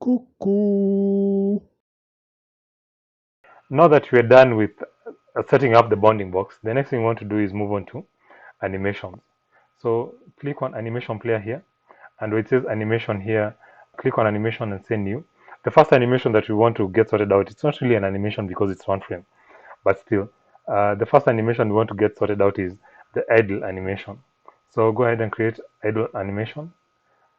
Cuckoo. Now that we're done with setting up the bounding box, the next thing we want to do is move on to animations. So click on animation player here, and where it says animation here, click on animation and say new. The first animation that we want to get sorted out, it's not really an animation because it's one frame, but still, the first animation we want to get sorted out is the idle animation. So go ahead and create idle animation,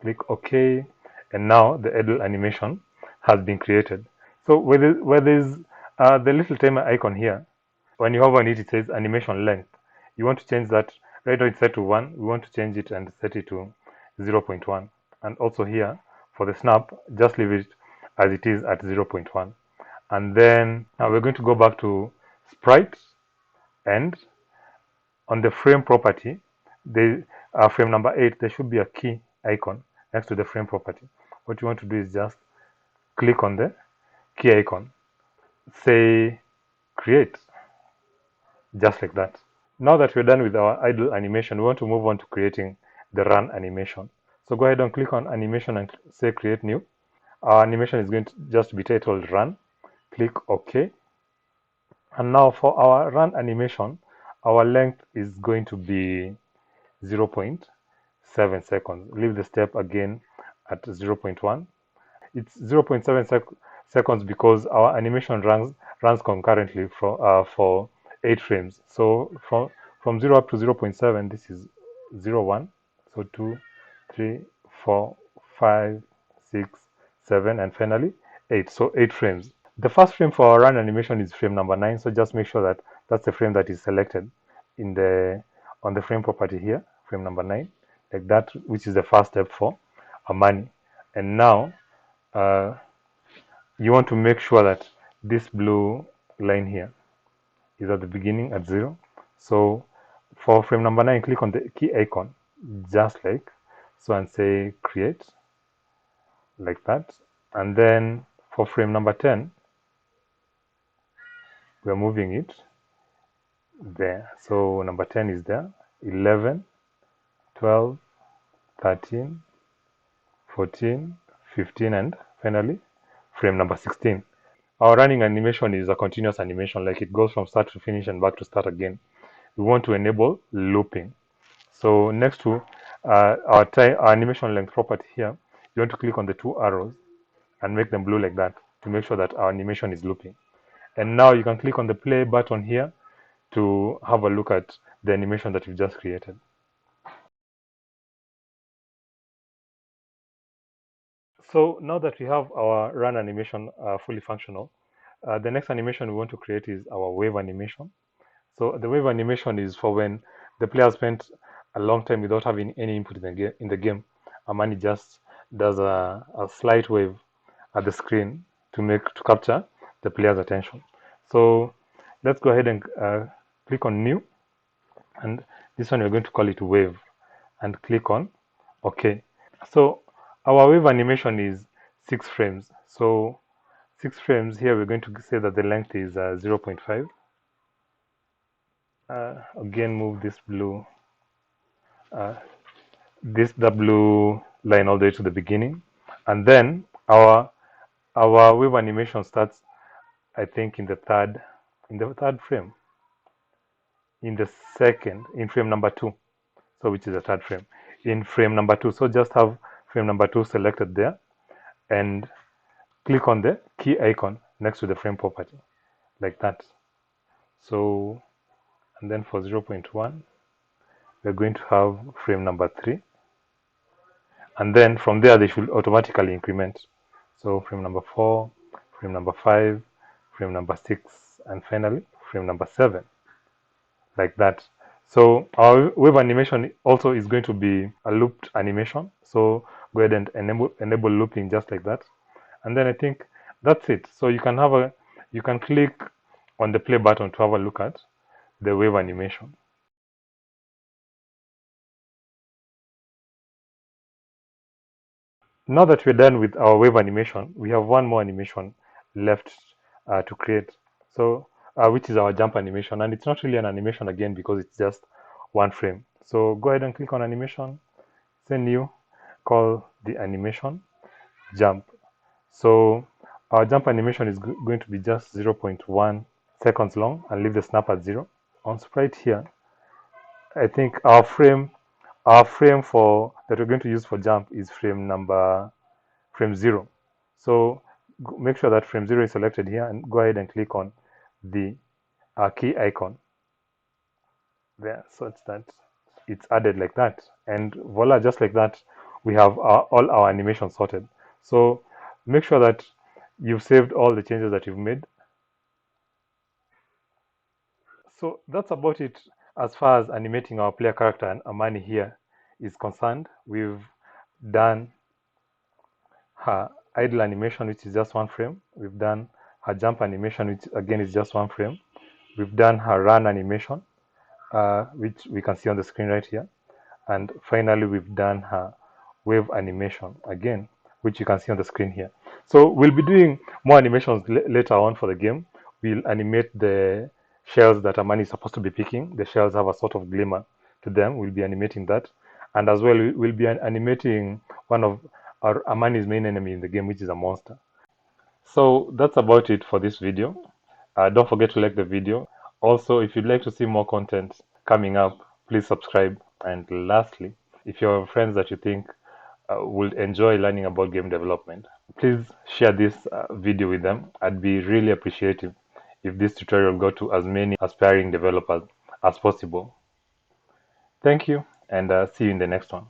click OK, and now the idle animation has been created. So where there's the little timer icon here, when you hover on it, it says animation length. You want to change that. Right now it's set to 1. We want to change it and set it to 0.1. And also here, for the snap, just leave it as it is at 0.1. And then now we're going to go back to sprite, and on the frame property, the frame number 8, there should be a key icon next to the frame property. What you want to do is just click on the key icon, say create, just like that. Now that we're done with our idle animation, we want to move on to creating the run animation. So go ahead and click on animation and say create new. Our animation is going to just be titled run. Click OK. And now for our run animation, our length is going to be 0.7 seconds. Leave the step again at 0.1. It's 0.7 seconds because our animation runs concurrently for 8 frames. So from 0 up to 0.7, this is 0, 1, so 2, 3, 4, 5, 6, 7, and finally 8. So 8 frames. The first frame for our run animation is frame number 9. So just make sure that that's the frame that is selected in the on the frame property here, frame number 9, like that, which is the first step for Amani. And now uh, you want to make sure that this blue line here is at the beginning at 0. So for frame number 9, click on the key icon, just like so, and say create, like that. And then for frame number 10, we're moving it there. So number 10 is there, 11, 12, 13, 14, 15, and finally frame number 16. Our running animation is a continuous animation, like it goes from start to finish and back to start again. We want to enable looping. So next to our animation length property here, you want to click on the 2 arrows and make them blue like that to make sure that our animation is looping. And now you can click on the play button here to have a look at the animation that you've just created. So now that we have our run animation fully functional, the next animation we want to create is our wave animation. So the wave animation is for when the player spent a long time without having any input in the game. Amani just does a slight wave at the screen to capture the player's attention. So let's go ahead and click on new, and this one we're going to call it wave, and click on OK. So our wave animation is 6 frames. So 6 frames here, we're going to say that the length is 0.5. Again, move this blue, uh, the blue line all the way to the beginning, and then our wave animation starts, I think, in the third frame, in the second, in frame number 2. So which is the third frame, in frame number 2. So just have frame number 2 selected there, and click on the key icon next to the frame property, like that. So, and then for 0.1, we're going to have frame number 3, and then from there they should automatically increment. So frame number 4, frame number 5, frame number 6, and finally frame number 7, like that. So our wave animation also is going to be a looped animation. So go ahead and enable looping just like that. And then I think that's it. So you can click on the play button to have a look at the wave animation. Now that we're done with our wave animation, we have one more animation left to create. So which is our jump animation, and it's not really an animation again because it's just one frame. So go ahead and click on animation, say new, call the animation jump. So our jump animation is going to be just 0.1 seconds long, and leave the snap at 0. On sprite here, I think our frame for that we're going to use for jump is frame 0. So make sure that frame 0 is selected here, and go ahead and click on the key icon there, such that it's added like that, and voila, just like that, we have all our animations sorted. So make sure that you've saved all the changes that you've made. So that's about it as far as animating our player character and Amani here is concerned. We've done her idle animation, which is just 1 frame. We've done her jump animation, which again is just 1 frame. We've done her run animation, which we can see on the screen right here. And finally, we've done her wave animation again, which you can see on the screen here. So we'll be doing more animations later on for the game. We'll animate the shells that Amani is supposed to be picking. The shells have a sort of glimmer to them. We'll be animating that. And as well, we'll be animating one of our Amani's main enemy in the game, which is a monster. So that's about it for this video. Don't forget to like the video. Also, if you'd like to see more content coming up, please subscribe. And lastly, if you have friends that you think would enjoy learning about game development, please share this video with them. I'd be really appreciative if this tutorial got to as many aspiring developers as possible. Thank you, and see you in the next one.